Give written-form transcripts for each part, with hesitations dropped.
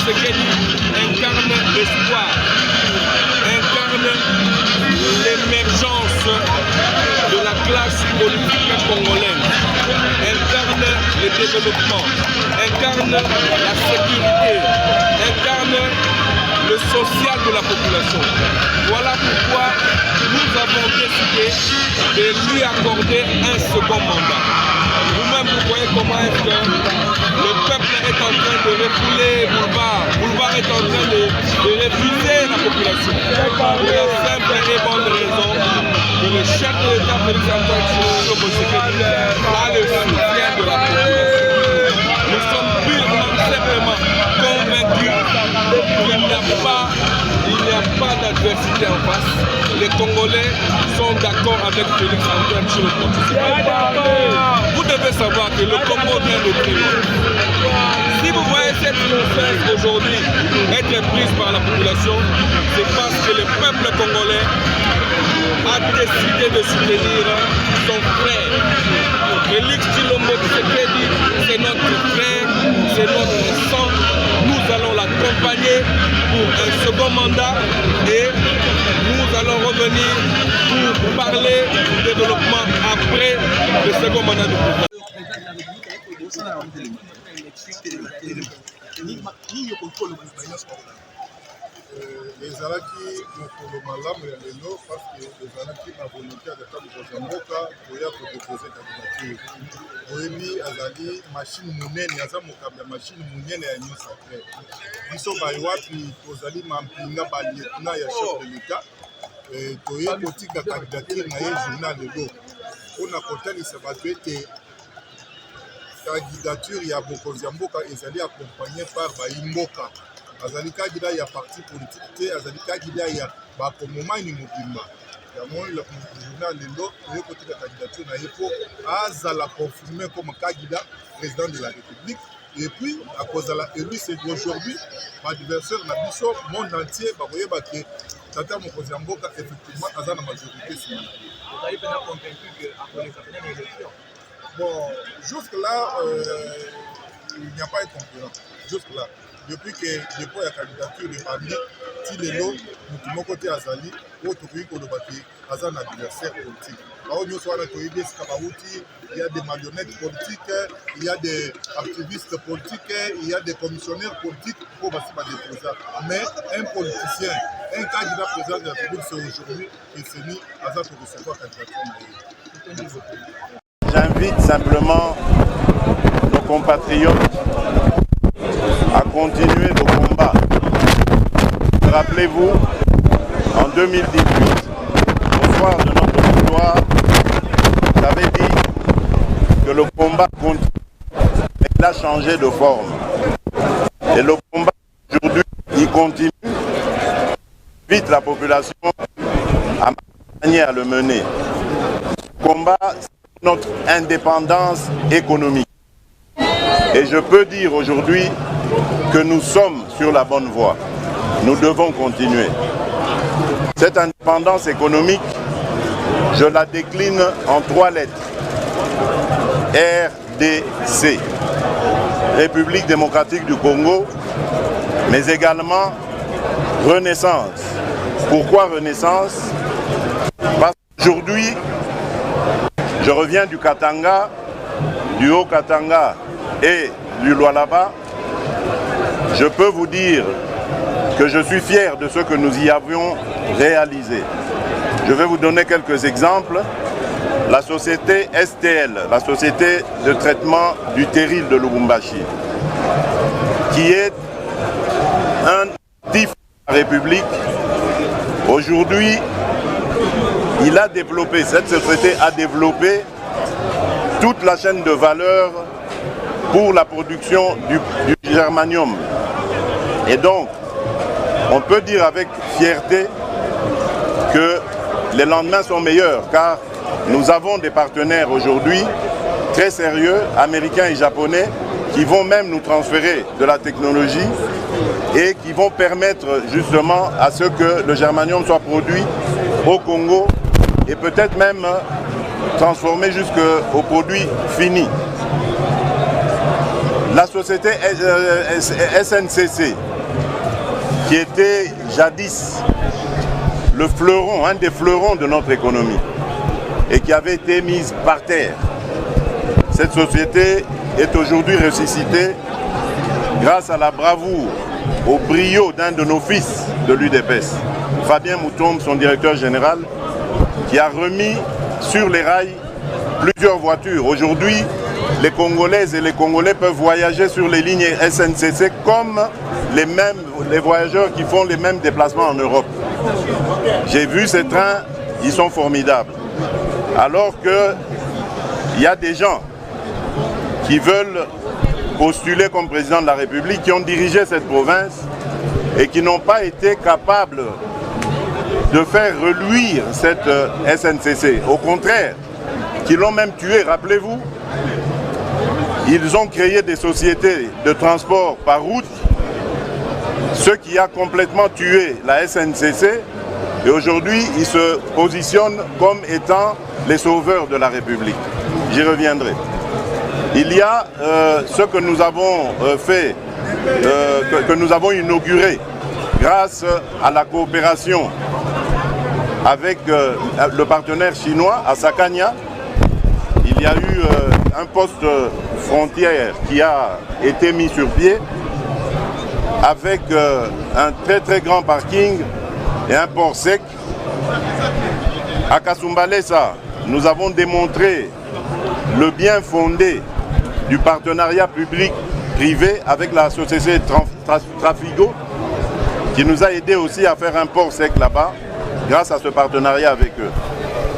Tshisekedi incarne l'espoir, incarne l'émergence de la classe politique congolaise, incarne le développement, incarne la sécurité, incarne le social de la population. Voilà pourquoi nous avons décidé de lui accorder un second mandat. Vous-même, vous voyez comment est-ce que le peuple est en train de refouler Boulevard. Boulevard est en train de refuser la population. Pour la simple et bonne raison que le chef de l'État, Félix Antoine Tshisekedi, a le soutien de la population. Nous sommes purement, simplement convaincus qu'il n'y a pas d'adversité en face. Les Congolais sont d'accord avec Félix Antoine Tshisekedi. Vous devez savoir que le Congo vient de très loin. Si vous voyez cette grossesse aujourd'hui être prise par la population, c'est parce que le peuple congolais a décidé de soutenir son frère. Félix Tshisekedi, c'est notre frère, c'est notre sang. Nous allons l'accompagner pour un second mandat et nous allons revenir pour parler du développement après le second mandat du président. ezalaki mokolo malamu ya lelo parce que ezalaki na volonté ya leta mokonzi ya mboka koya kodepose candidature. Oyebi azali mashine monene, aza mokambi ya mashine monene ya union sacrée. Biso baye wapi tozali mampinga balietuna ya chef de l'État toye kotika candidature na ye journal lelo mpona kotalisa bato ete candidature ya bokonzi ya mboka ezali accompagné par bayimboka. Azali kandida ya parti politique te, azali kandida ya bakongomani mobimba. Yango le journal lelo toye kotika candidature na ye mpo azala confirmé comme candidat président de la République. Et puis, à cause de la élu, c'est aujourd'hui, l'adversaire na biso, monde entier, bakoyeba ke Tata Mokonzi ya Mboka effectivement aza na majorité sur la. Vous avez bien convaincu qu'après les élections. Bon, jusque-là, il n'y a pas de concurrent. Jusque-là. Depuis que le dépôt de la candidature de Bandi, si les lots, nous mon côté Azali, autre pays que le bâti, Azan adversaire politique. Il y a des marionnettes politiques, il y a des activistes politiques, il y a des commissionnaires politiques pour passer par des présents. Mais un politicien, un candidat président de la République, c'est aujourd'hui et c'est mis Azan pour recevoir la candidature. J'invite simplement nos compatriotes à continuer le combat. Rappelez-vous, en 2018, au soir de notre victoire, j'avais dit que le combat continue, mais il a changé de forme. Et le combat aujourd'hui, il continue. J'invite la population à manière à le mener. Le combat, c'est notre indépendance économique. Et je peux dire aujourd'hui que nous sommes sur la bonne voie. Nous devons continuer. Cette indépendance économique, je la décline en 3 lettres. RDC, République démocratique du Congo, mais également Renaissance. Pourquoi Renaissance? Parce qu'aujourd'hui, je reviens du Katanga, du Haut-Katanga et du Lualaba. Je peux vous dire que je suis fier de ce que nous y avions réalisé. Je vais vous donner quelques exemples. La société STL, la société de traitement du terril de Lubumbashi, qui est un actif de la République, aujourd'hui, cette société a développé toute la chaîne de valeur pour la production du germanium. Et donc, on peut dire avec fierté que les lendemains sont meilleurs, car nous avons des partenaires aujourd'hui très sérieux, américains et japonais, qui vont même nous transférer de la technologie et qui vont permettre justement à ce que le germanium soit produit au Congo et peut-être même transformé jusqu'au produit fini. La société SNCC, qui était jadis le fleuron, un des fleurons de notre économie, et qui avait été mise par terre. Cette société est aujourd'hui ressuscitée grâce à la bravoure, au brio d'un de nos fils de l'UDPS, Fabien Moutombe, son directeur général, qui a remis sur les rails plusieurs voitures. Aujourd'hui, les Congolaises et les Congolais peuvent voyager sur les lignes SNCC comme les voyageurs qui font les mêmes déplacements en Europe. J'ai vu ces trains, ils sont formidables. Alors qu'il y a des gens qui veulent postuler comme président de la République, qui ont dirigé cette province et qui n'ont pas été capables de faire reluire cette SNCC. Au contraire, qui l'ont même tué, rappelez-vous, ils ont créé des sociétés de transport par route, ce qui a complètement tué la SNCC, et aujourd'hui ils se positionnent comme étant les sauveurs de la République. J'y reviendrai. Il y a ce que nous avons fait, que nous avons inauguré grâce à la coopération avec le partenaire chinois à Sakania. Il y a eu un poste frontière qui a été mis sur pied avec un très très grand parking et un port sec. À Kasumbalesa, nous avons démontré le bien fondé du partenariat public-privé avec la société Trafigo, qui nous a aidé aussi à faire un port sec là-bas, grâce à ce partenariat avec eux.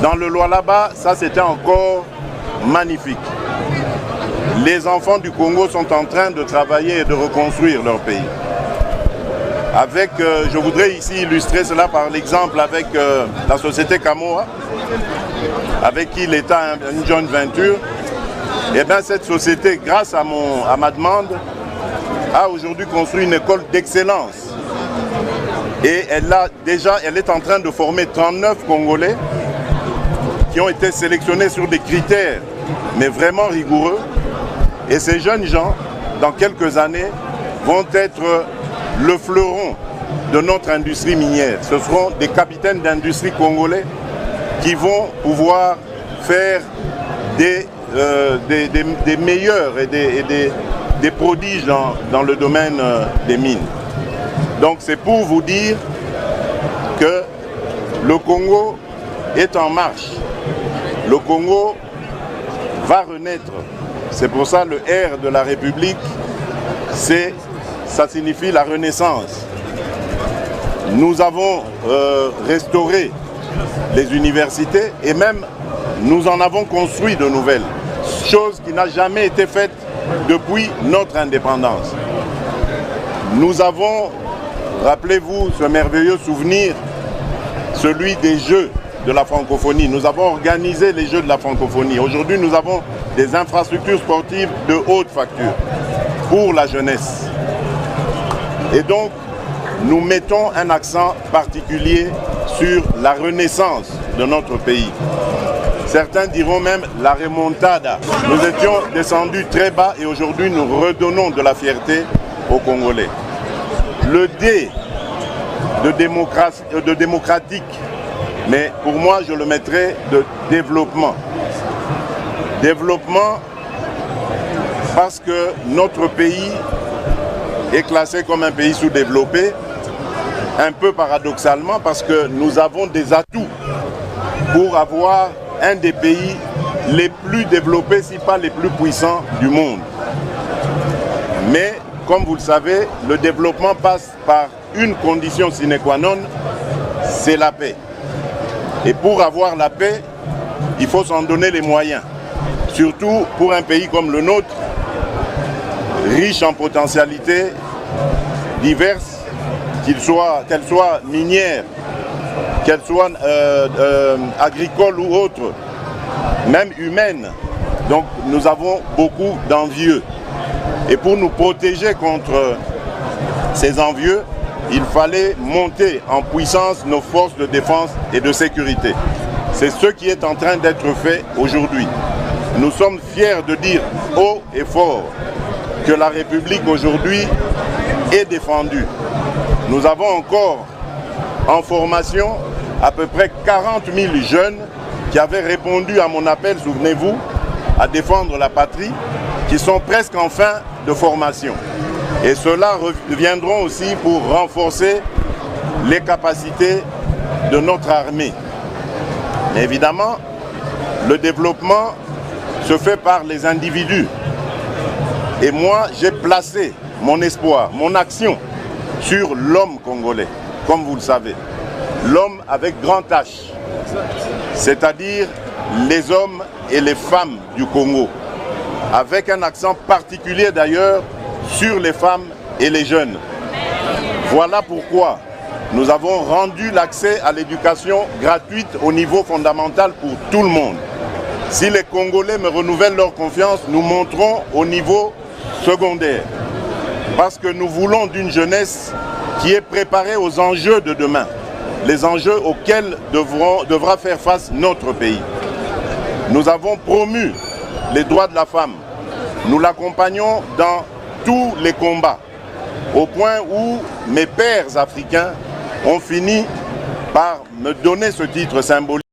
Dans le Lualaba, ça c'était encore magnifique. Les enfants du Congo sont en train de travailler et de reconstruire leur pays. Avec, je voudrais ici illustrer cela par l'exemple avec la société Kamoa, avec qui l'État a une joint venture. Et bien cette société, grâce à ma demande, a aujourd'hui construit une école d'excellence. Et elle est en train de former 39 Congolais qui ont été sélectionnés sur des critères, mais vraiment rigoureux. Et ces jeunes gens, dans quelques années, vont être le fleuron de notre industrie minière. Ce seront des capitaines d'industrie congolais qui vont pouvoir faire des meilleurs et des prodiges dans le domaine des mines. Donc c'est pour vous dire que le Congo est en marche. Le Congo va renaître. C'est pour ça le R de la République, ça signifie la renaissance. Nous avons restauré les universités et même nous en avons construit de nouvelles. Chose qui n'a jamais été faite depuis notre indépendance. Nous avons, rappelez-vous ce merveilleux souvenir, celui des Jeux de la francophonie. Nous avons organisé les Jeux de la francophonie. Aujourd'hui, nous avons des infrastructures sportives de haute facture pour la jeunesse. Et donc, nous mettons un accent particulier sur la renaissance de notre pays. Certains diront même la remontada. Nous étions descendus très bas et aujourd'hui nous redonnons de la fierté aux Congolais. Le D de démocratique, mais pour moi je le mettrais de développement. Développement parce que notre pays est classé comme un pays sous-développé, un peu paradoxalement parce que nous avons des atouts pour avoir un des pays les plus développés, si pas les plus puissants du monde. Mais, comme vous le savez, le développement passe par une condition sine qua non, c'est la paix. Et pour avoir la paix, il faut s'en donner les moyens. Surtout pour un pays comme le nôtre, riche en potentialités diverses, qu'elles soient minières, qu'elles soient agricoles ou autres, même humaines. Donc nous avons beaucoup d'envieux. Et pour nous protéger contre ces envieux, il fallait monter en puissance nos forces de défense et de sécurité. C'est ce qui est en train d'être fait aujourd'hui. Nous sommes fiers de dire haut et fort que la République aujourd'hui et défendue. Nous avons encore en formation à peu près 40 000 jeunes qui avaient répondu à mon appel, souvenez-vous, à défendre la patrie, qui sont presque en fin de formation. Et ceux-là reviendront aussi pour renforcer les capacités de notre armée. Mais évidemment, le développement se fait par les individus. Et moi, j'ai placé mon espoir, mon action sur l'homme congolais, comme vous le savez. L'homme avec grand H, c'est-à-dire les hommes et les femmes du Congo, avec un accent particulier d'ailleurs sur les femmes et les jeunes. Voilà pourquoi nous avons rendu l'accès à l'éducation gratuite au niveau fondamental pour tout le monde. Si les Congolais me renouvellent leur confiance, nous monterons au niveau secondaire. Parce que nous voulons d'une jeunesse qui est préparée aux enjeux de demain, les enjeux auxquels devra faire face notre pays. Nous avons promu les droits de la femme. Nous l'accompagnons dans tous les combats, au point où mes pairs africains ont fini par me donner ce titre symbolique.